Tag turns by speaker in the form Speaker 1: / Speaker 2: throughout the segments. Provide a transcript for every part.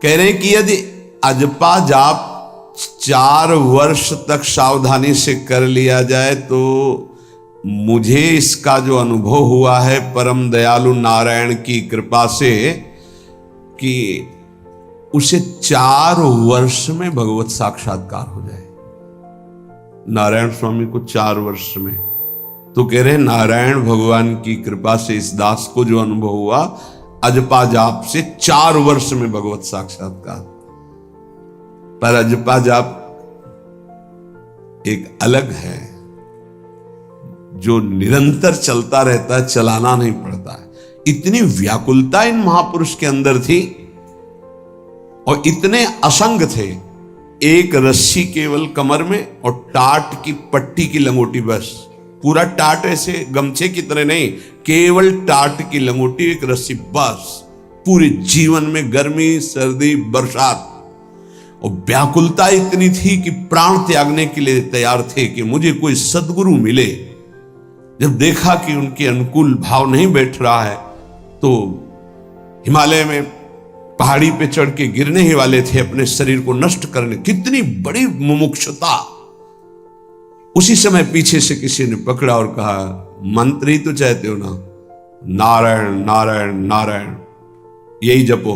Speaker 1: कह रहे हैं कि यदि अजपा जाप 4 वर्ष तक सावधानी से कर लिया जाए तो मुझे इसका जो अनुभव हुआ है परम दयालु नारायण की कृपा से कि उसे 4 वर्ष में भगवत साक्षात्कार हो जाए। नारायण स्वामी को 4 वर्ष में, तो कह रहे नारायण भगवान की कृपा से इस दास को जो अनुभव हुआ अजपा जाप से 4 वर्ष में भगवत साक्षात्कार। पर अजपा जाप एक अलग है जो निरंतर चलता रहता है, चलाना नहीं पड़ता है। इतनी व्याकुलता इन महापुरुष के अंदर थी और इतने असंग थे, एक रस्सी केवल कमर में और टाट की पट्टी की लंगोटी, बस पूरा टाट ऐसे गमछे की तरह नहीं, केवल टाट की लंगोटी, एक रस्सी, बस पूरे जीवन में गर्मी सर्दी बरसात। और व्याकुलता इतनी थी कि प्राण त्यागने के लिए तैयार थे कि मुझे कोई सद्गुरु मिले। जब देखा कि उनके अनुकूल भाव नहीं बैठ रहा है तो हिमालय में पहाड़ी पे चढ़ के गिरने ही वाले थे अपने शरीर को नष्ट करने। कितनी बड़ी मुमुक्षुता। उसी समय पीछे से किसी ने पकड़ा और कहा, मंत्र ही तो चाहते हो ना, नारायण नारायण नारायण यही जपो,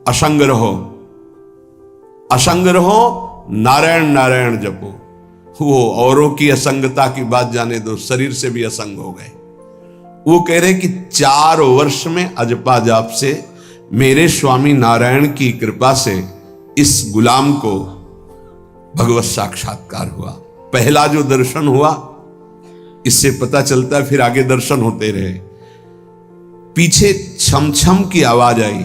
Speaker 1: असंग रहो, असंग रहो, नारायण नारायण जपो। वो औरों की असंगता की बात जाने दो, शरीर से भी असंग हो गए। वो कह रहे कि 4 वर्ष में अजपा जाप से मेरे स्वामी नारायण की कृपा से इस गुलाम को भगवत साक्षात्कार हुआ। पहला जो दर्शन हुआ, इससे पता चलता है फिर आगे दर्शन होते रहे। पीछे छम छम की आवाज आई।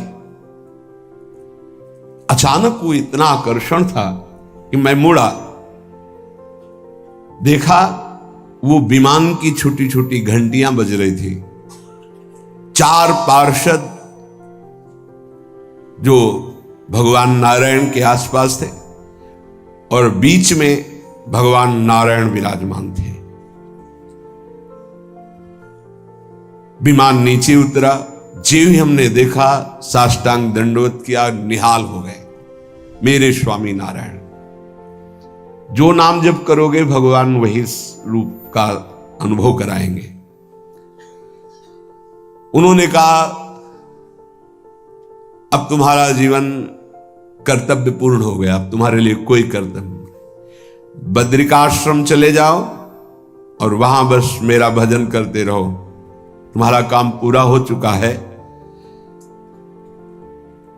Speaker 1: अचानक वो इतना आकर्षण था कि मैं मुड़ा, देखा वो विमान की छोटी छोटी घंटियां बज रही थी। 4 पार्षद जो भगवान नारायण के आसपास थे और बीच में भगवान नारायण विराजमान थे। विमान नीचे उतरा, जो ही हमने देखा साष्टांग दंडवत किया, निहाल हो गए। मेरे स्वामी नारायण, जो नाम जप करोगे भगवान वही रूप का अनुभव कराएंगे। उन्होंने कहा, अब तुम्हारा जीवन कर्तव्य पूर्ण हो गया, अब तुम्हारे लिए कोई कर्तव्य नहीं। बद्रिकाश्रम चले जाओ और वहां बस मेरा भजन करते रहो, तुम्हारा काम पूरा हो चुका है।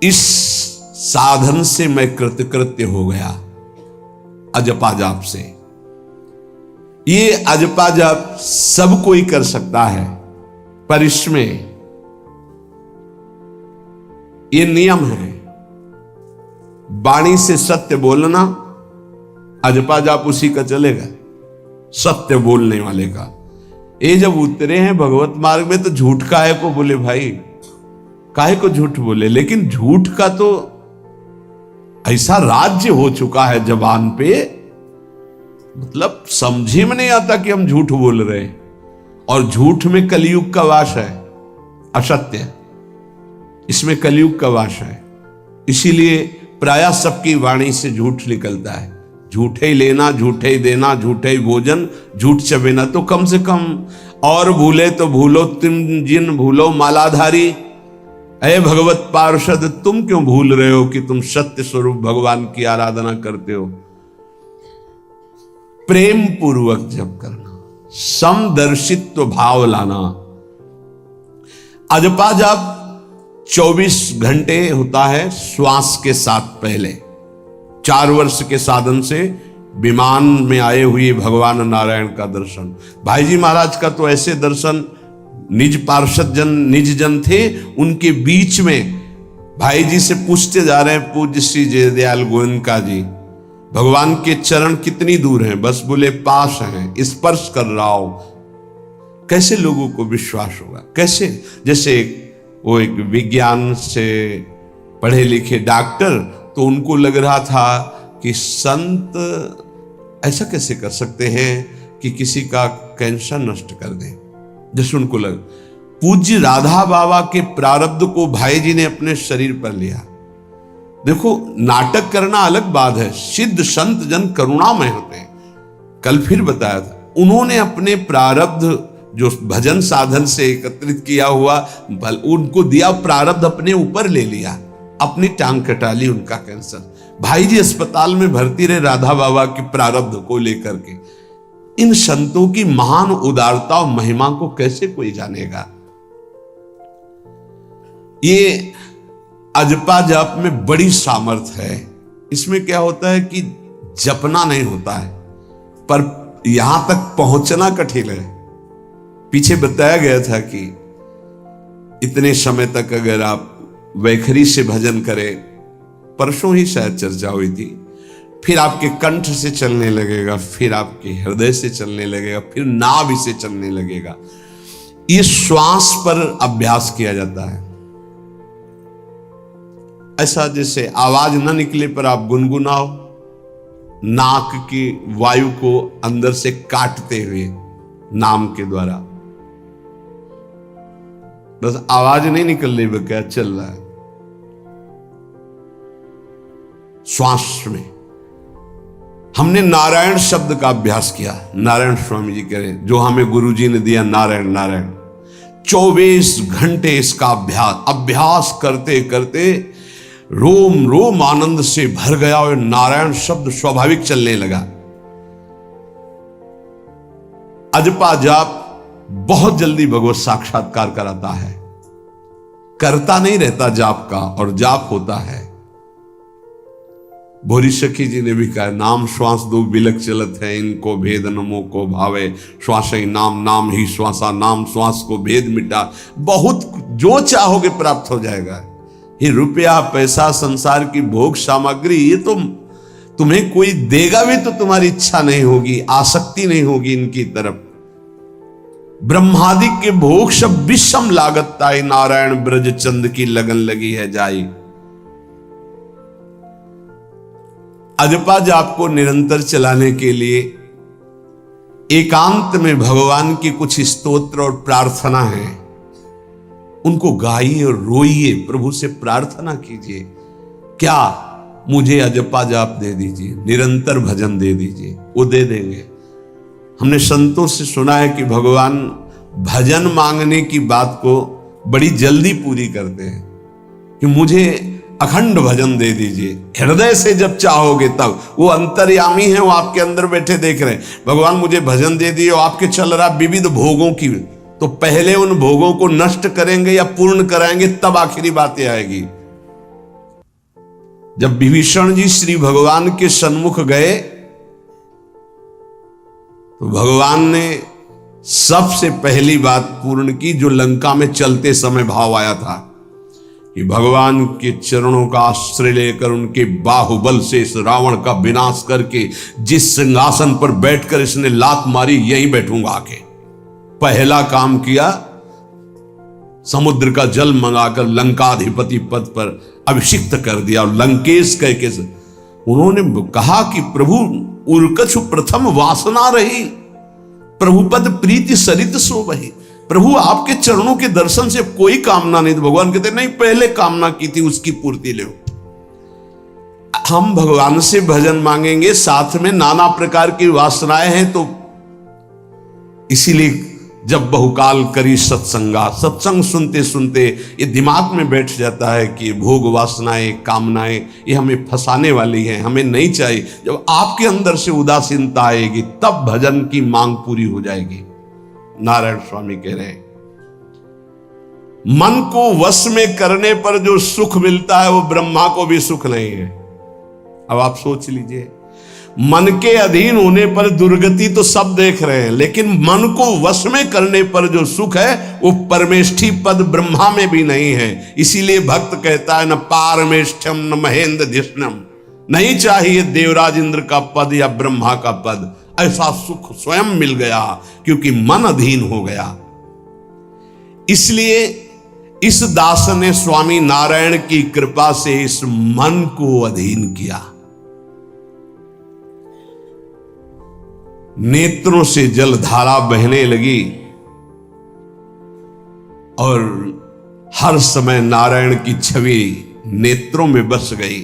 Speaker 1: इस साधन से मैं कृतकृत्य हो गया, अजपा जाप से। ये अजपा जाप सब कोई कर सकता है, पर इसमें ये नियम है, वाणी से सत्य बोलना। अजपा जाप उसी का चलेगा, सत्य बोलने वाले का। ये जब उतरे हैं भगवत मार्ग में तो झूठ काहे को बोले भाई, काहे को झूठ बोले। लेकिन झूठ का तो ऐसा राज्य हो चुका है जबान पे, मतलब समझी में नहीं आता कि हम झूठ बोल रहे हैं। और झूठ में कलयुग का वास है, असत्य, इसमें कलयुग का वास है। इसीलिए प्रायः सबकी वाणी से झूठ निकलता है। झूठे ही लेना, झूठे ही देना, झूठे ही भोजन, झूठ चबेना। तो कम से कम और भूले तो भूलो तुम जिन भूलो मालाधारी। अरे भगवत पार्षद, तुम क्यों भूल रहे हो कि तुम सत्य स्वरूप भगवान की आराधना करते हो। प्रेम पूर्वक जप करना, समदर्शित्व भाव लाना। अजपा जाप 24 घंटे होता है श्वास के साथ पहले। 4 वर्ष के साधन से विमान में आए हुए भगवान नारायण का दर्शन। भाई जी महाराज का तो ऐसे दर्शन, निज पार्षद जन निज जन थे, उनके बीच में भाई जी से पूछते जा रहे हैं, पूज्य श्री जयदयाल गोयनका जी, भगवान के चरण कितनी दूर हैं? बस बोले पास हैं, स्पर्श कर रहा हो। कैसे लोगों को विश्वास होगा? कैसे? जैसे वो एक विज्ञान से पढ़े लिखे डॉक्टर, तो उनको लग रहा था कि संत ऐसा कैसे कर सकते हैं कि किसी का कैंसर नष्ट कर दें। जैसे उनको लग, पूज्य राधा बाबा के प्रारब्ध को भाई जी ने अपने शरीर पर लिया देखो, नाटक करना अलग बात है, सिद्ध संत जन करुणामय होते हैं। कल फिर बताया था, उन्होंने अपने प्रारब्ध जो भजन साधन से एकत्रित किया हुआ उनको दिया, प्रारब्ध अपने ऊपर ले लिया, अपनी टांग कटा ली उनका कैंसर। भाई जी अस्पताल में भर्ती रहे राधा बाबा के प्रारब्ध को लेकर के। इन संतों की महान उदारता और महिमा को कैसे कोई जानेगा। ये अजपा जाप में बड़ी सामर्थ्य है। इसमें क्या होता है कि जपना नहीं होता है, पर यहां तक पहुंचना कठिन है। पीछे बताया गया था कि इतने समय तक अगर आप वैखरी से भजन करें, परसों ही शायद चर्चा हुई थी, फिर आपके कंठ से चलने लगेगा, फिर आपके हृदय से चलने लगेगा, फिर नाभि से चलने लगेगा। ये श्वास पर अभ्यास किया जाता है। ऐसा जैसे आवाज ना निकले पर आप गुनगुनाओ, नाक की वायु को अंदर से काटते हुए नाम के द्वारा, बस आवाज नहीं निकल रही, वो क्या चल रहा है श्वास में। हमने नारायण शब्द का अभ्यास किया। नारायण स्वामी जी कह रहे, जो हमें गुरुजी ने दिया नारायण नारायण। 24 घंटे इसका अभ्यास करते करते रोम रोम आनंद से भर गया और नारायण शब्द स्वाभाविक चलने लगा। अजपा जाप बहुत जल्दी भगवत साक्षात्कार कराता है। करता नहीं रहता जाप का, और जाप होता है। भोरी सखी जी ने भी कहा, नाम श्वास दो बिलक चलत है, इनको भेद नमो को भावे, श्वास ही नाम नाम ही श्वासा, नाम श्वास को भेद मिटा। बहुत जो चाहोगे प्राप्त हो जाएगा। ये रुपया पैसा संसार की भोग सामग्री, ये तुम्हें कोई देगा भी तो तुम्हारी इच्छा नहीं होगी, आसक्ति नहीं होगी इनकी तरफ। ब्रह्मादि के भोग सब विषम लागत ताई, नारायण ब्रज चंद की लगन लगी है जाई। अजपा जाप को निरंतर चलाने के लिए एकांत में भगवान की कुछ स्तोत्र और प्रार्थना है, उनको गाइए और रोइए, प्रभु से प्रार्थना कीजिए। क्या मुझे अजपा जाप दे दीजिए, निरंतर भजन दे दीजिए, वो दे देंगे। हमने संतों से सुना है कि भगवान भजन मांगने की बात को बड़ी जल्दी पूरी करते हैं, कि मुझे अखंड भजन दे दीजिए। हृदय से जब चाहोगे तब, वो अंतर्यामी है, वो आपके अंदर बैठे देख रहे हैं। भगवान मुझे भजन दे दिए, और आपके चल रहा विविध भोगों की, तो पहले उन भोगों को नष्ट करेंगे या पूर्ण कराएंगे, तब आखिरी बातें आएगी। जब विभीषण जी श्री भगवान के सन्मुख गए, तो भगवान ने सबसे पहली बात पूर्ण की, जो लंका में चलते समय भाव आया था, कि भगवान के चरणों का आश्रय लेकर उनके बाहुबल से इस रावण का विनाश करके जिस सिंहासन पर बैठकर इसने लात मारी, यहीं बैठूंगा आके। पहला काम किया, समुद्र का जल मंगाकर लंकाधिपति पद पर अभिषिक्त कर दिया। और लंकेश कह के उन्होंने कहा कि प्रभु उर्कछु प्रथम वासना रही, प्रभुपद प्रीति सरित सो वही। प्रभु आपके चरणों के दर्शन से कोई कामना नहीं। तो भगवान कहते नहीं, पहले कामना की थी उसकी पूर्ति ले। हम भगवान से भजन मांगेंगे, साथ में नाना प्रकार की वासनाएं हैं, तो इसीलिए जब बहुकाल करी सत्संगा, सत्संग सुनते सुनते ये दिमाग में बैठ जाता है कि भोग वासनाएं कामनाएं ये हमें फंसाने वाली हैं, हमें नहीं चाहिए। जब आपके अंदर से उदासीनता आएगी, तब भजन की मांग पूरी हो जाएगी। नारायण स्वामी कह रहे हैं, मन को वश में करने पर जो सुख मिलता है वो ब्रह्मा को भी सुख नहीं है। अब आप सोच लीजिए, मन के अधीन होने पर दुर्गति तो सब देख रहे हैं, लेकिन मन को वश में करने पर जो सुख है वो परमेष्ठी पद ब्रह्मा में भी नहीं है। इसीलिए भक्त कहता है, न पारमेष्ठ्यम न महेंद्र धिष्णम, नहीं चाहिए देवराज इंद्र का पद या ब्रह्मा का पद। ऐसा सुख स्वयं मिल गया, क्योंकि मन अधीन हो गया। इसलिए इस दास ने स्वामी नारायण की कृपा से इस मन को अधीन किया। नेत्रों से जलधारा बहने लगी और हर समय नारायण की छवि नेत्रों में बस गई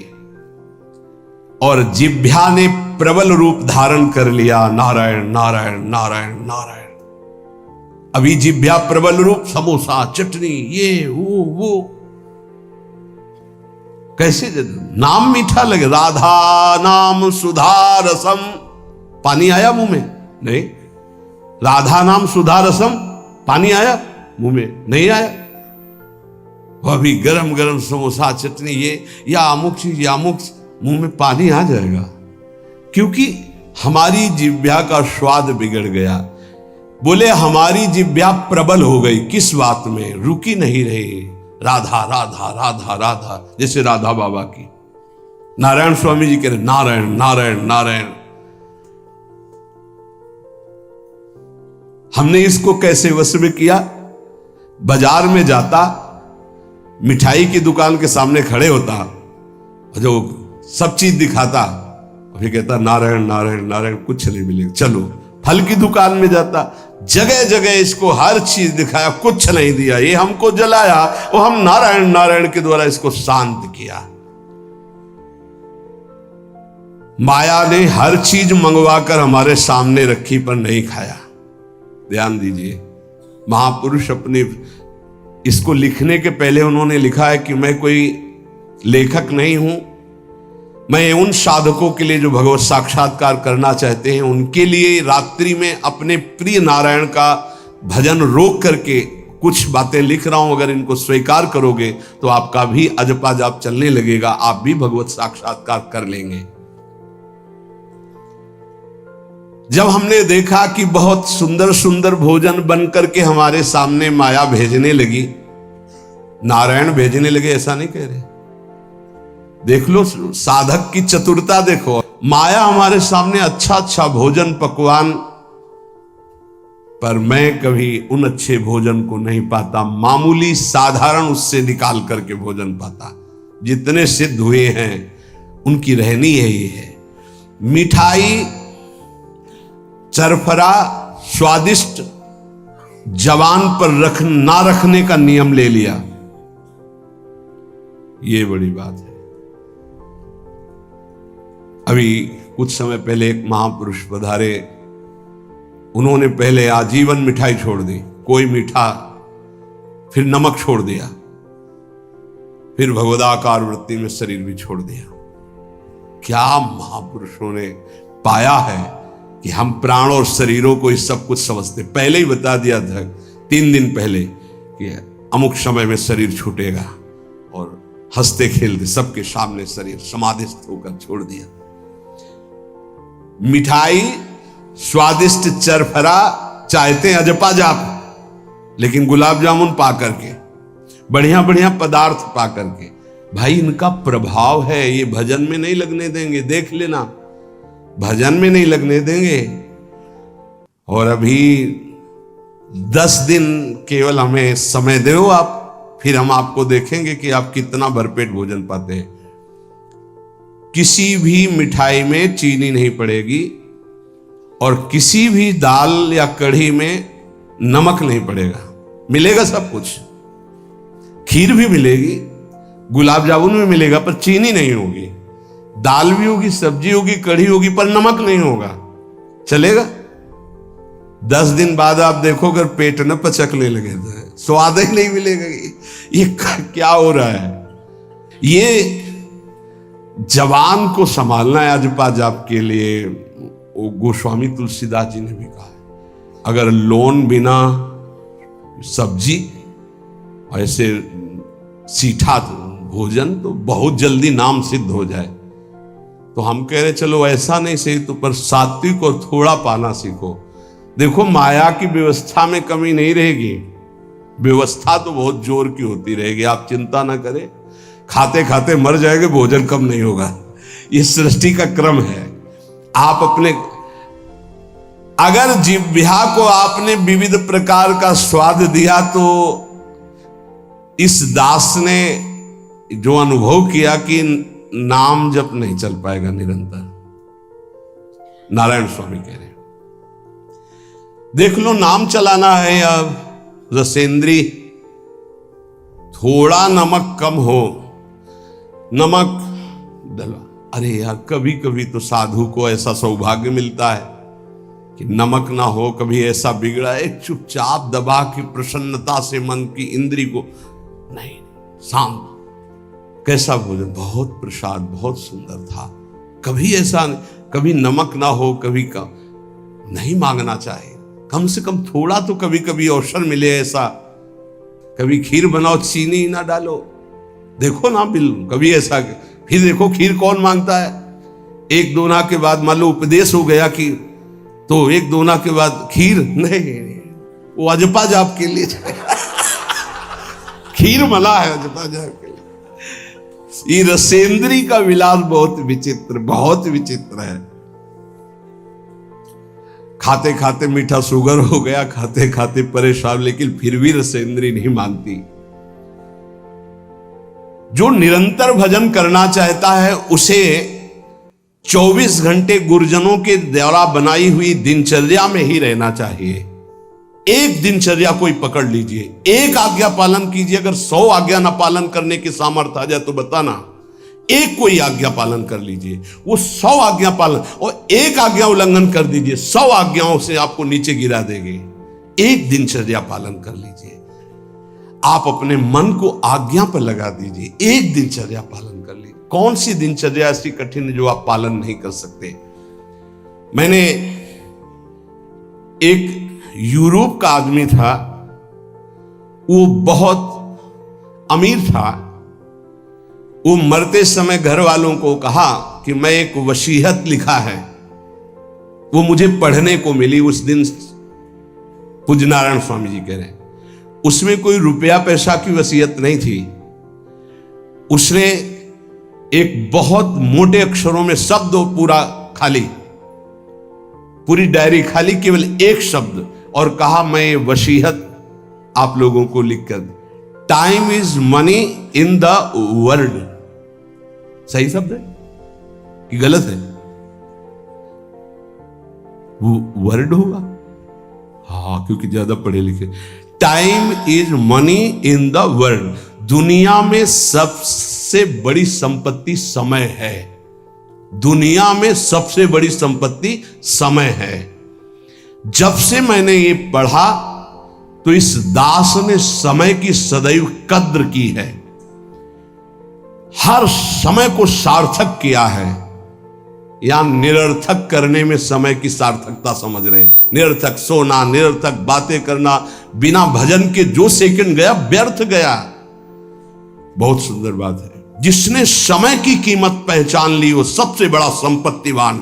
Speaker 1: और जिह्वा ने प्रबल रूप धारण कर लिया। नारायण नारायण नारायण नारायण। अभी जिह्वा प्रबल रूप, समोसा चटनी ये वो कैसे नाम मीठा लगे। राधा नाम सुधा रसम, पानी आया मुंह में? नहीं। राधा नाम सुधा रसम, पानी आया मुंह में? नहीं आया। वह भी गरम गरम समोसा चटनी ये या अमुक चीज या अमुक, मुंह में पानी आ जाएगा, क्योंकि हमारी जिह्वा का स्वाद बिगड़ गया। बोले हमारी जिह्वा प्रबल हो गई, किस बात में? रुकी नहीं रही। राधा राधा राधा राधा, जैसे राधा बाबा की। नारायण स्वामी जी कह रहे नारायण नारायण नारायण। हमने इसको कैसे वश में किया? बाजार में जाता, मिठाई की दुकान के सामने खड़े होता, जो सब चीज दिखाता, फिर कहता नारायण नारायण नारायण, कुछ नहीं मिलेगा। चलो फल की दुकान में जाता, जगह जगह इसको हर चीज दिखाया, कुछ नहीं दिया। ये हमको जलाया, वो हम नारायण नारायण के द्वारा इसको शांत किया। माया ने हर चीज मंगवाकर हमारे सामने रखी पर नहीं खाया। ध्यान दीजिए, महापुरुष अपने इसको लिखने के पहले उन्होंने लिखा है कि मैं कोई लेखक नहीं हूं, मैं उन साधकों के लिए जो भगवत साक्षात्कार करना चाहते हैं उनके लिए रात्रि में अपने प्रिय नारायण का भजन रोक करके कुछ बातें लिख रहा हूं। अगर इनको स्वीकार करोगे तो आपका भी अजपा जाप चलने लगेगा, आप भी भगवत साक्षात्कार कर लेंगे। जब हमने देखा कि बहुत सुंदर सुंदर भोजन बन करके हमारे सामने माया भेजने लगी, नारायण भेजने लगे, ऐसा नहीं कह रहे। देख लो साधक की चतुरता देखो। माया हमारे सामने अच्छा अच्छा भोजन पकवान, पर मैं कभी उन अच्छे भोजन को नहीं पाता, मामूली साधारण उससे निकाल करके भोजन पाता। जितने सिद्ध हुए हैं उनकी रहनी यही है। मिठाई चरफरा स्वादिष्ट जवान पर ना रखने का नियम ले लिया, ये बड़ी बात है। अभी कुछ समय पहले एक महापुरुष पधारे, उन्होंने पहले आजीवन मिठाई छोड़ दी, कोई मीठा, फिर नमक छोड़ दिया, फिर भगवदाकार वृत्ति में शरीर भी छोड़ दिया। क्या महापुरुषों ने पाया है कि हम प्राण और शरीरों को इस सब कुछ समझते। पहले ही बता दिया था 3 दिन पहले कि अमुक समय में शरीर छूटेगा, और हंसते खेलते सबके सामने शरीर समाधिस्थ होकर छोड़ दिया। मिठाई स्वादिष्ट चरफरा चाहते अजपा जाप, लेकिन गुलाब जामुन पा करके, बढ़िया बढ़िया पदार्थ पा करके, भाई इनका प्रभाव है, ये भजन में नहीं लगने देंगे। देख लेना, भजन में नहीं लगने देंगे। और अभी 10 दिन केवल हमें समय दो आप, फिर हम आपको देखेंगे कि आप कितना भरपेट भोजन पाते हैं। किसी भी मिठाई में चीनी नहीं पड़ेगी, और किसी भी दाल या कढ़ी में नमक नहीं पड़ेगा। मिलेगा सब कुछ, खीर भी मिलेगी, गुलाब जामुन भी मिलेगा, पर चीनी नहीं होगी। दाल भी होगी, सब्जी होगी, कढ़ी होगी, पर नमक नहीं होगा। चलेगा? 10 दिन बाद आप देखो अगर पेट न पचकने लगे तो स्वाद ही नहीं मिलेगा। ये क्या हो रहा है? ये जवान को संभालना है अजपा जाप के लिए। वो गोस्वामी तुलसीदास जी ने भी कहा है, अगर लोन बिना सब्जी ऐसे सीठा भोजन तो बहुत जल्दी नाम सिद्ध हो जाए। तो हम कह रहे चलो ऐसा नहीं सही, तो पर सात्विक और थोड़ा पाना सीखो। देखो माया की व्यवस्था में कमी नहीं रहेगी, व्यवस्था तो बहुत जोर की होती रहेगी, आप चिंता ना करें। खाते खाते मर जाएंगे, भोजन कम नहीं होगा। ये सृष्टि का क्रम है। आप अपने अगर जिह्वा को आपने विविध प्रकार का स्वाद दिया, तो इस दास ने जो अनुभव किया कि नाम जप नहीं चल पाएगा निरंतर। नारायण स्वामी कह रहे हैं, देख लो नाम चलाना है या रसेंद्री, थोड़ा नमक कम हो, नमक डलवा। अरे यार, कभी कभी तो साधु को ऐसा सौभाग्य मिलता है कि नमक ना हो, कभी ऐसा बिगड़ा है, चुपचाप दबा के प्रसन्नता से मन की इंद्री को, नहीं, शांत। कैसा भोजन, बहुत प्रसाद, बहुत सुंदर था। कभी ऐसा नहीं, कभी नमक ना हो, कभी का नहीं मांगना चाहिए, कम से कम थोड़ा तो कभी कभी अवसर मिले ऐसा। कभी खीर बनाओ, चीनी ना डालो, देखो ना बिल, कभी ऐसा। फिर देखो खीर कौन मांगता है, एक दोना के बाद मान लो उपदेश हो गया कि तो एक दोना के बाद खीर नहीं, वो अजपा जाप के लिए खीर मला है अजपा जाप के लिए। ये रसेंद्री का विलास बहुत विचित्र, बहुत विचित्र है। खाते खाते मीठा शुगर हो गया, खाते खाते परेशान, लेकिन फिर भी रसेंद्री नहीं मानती। जो निरंतर भजन करना चाहता है उसे 24 घंटे गुरुजनों के द्वारा बनाई हुई दिनचर्या में ही रहना चाहिए। एक दिनचर्या कोई पकड़ लीजिए, एक आज्ञा पालन कीजिए। अगर 100 आज्ञा ना पालन करने की सामर्थ्य आ जाए तो बताना, एक कोई आज्ञा पालन कर लीजिए। वो 100 आज्ञा पालन, और एक आज्ञा उल्लंघन कर दीजिए, 100 आज्ञाओं से आपको नीचे गिरा देंगे। एक दिनचर्या पालन कर लीजिए, आप अपने मन को आज्ञा पर लगा दीजिए, एक दिनचर्या पालन कर लीजिए। कौन सी दिनचर्या ऐसी कठिन है जो आप पालन नहीं कर सकते? मैंने एक यूरोप का आदमी था, वो बहुत अमीर था। वो मरते समय घर वालों को कहा कि मैं एक वसीयत लिखा है, वो मुझे पढ़ने को मिली उस दिन। पूज्य नारायण स्वामी जी कह रहे हैं, उसमें कोई रुपया पैसा की वसीयत नहीं थी। उसने एक बहुत मोटे अक्षरों में शब्द पूरा खाली, पूरी डायरी खाली, केवल एक शब्द, और कहा मैं ये वसीयत आप लोगों को लिखकर, time is money in the world. सही शब्द है कि गलत है? वो वर्ड होगा, हाँ, क्योंकि ज्यादा पढ़े लिखे। Time is money in the world. दुनिया में सबसे बड़ी संपत्ति समय है। दुनिया में सबसे बड़ी संपत्ति समय है। जब से मैंने ये पढ़ा तो इस दास ने समय की सदैव कद्र की है, हर समय को सार्थक किया है। या निरर्थक करने में समय की सार्थकता समझ रहे हैं। निरर्थक सोना, निरर्थक बातें करना, बिना भजन के जो सेकंड गया व्यर्थ गया। बहुत सुंदर बात है। जिसने समय की कीमत पहचान ली वो सबसे बड़ा संपत्तिवान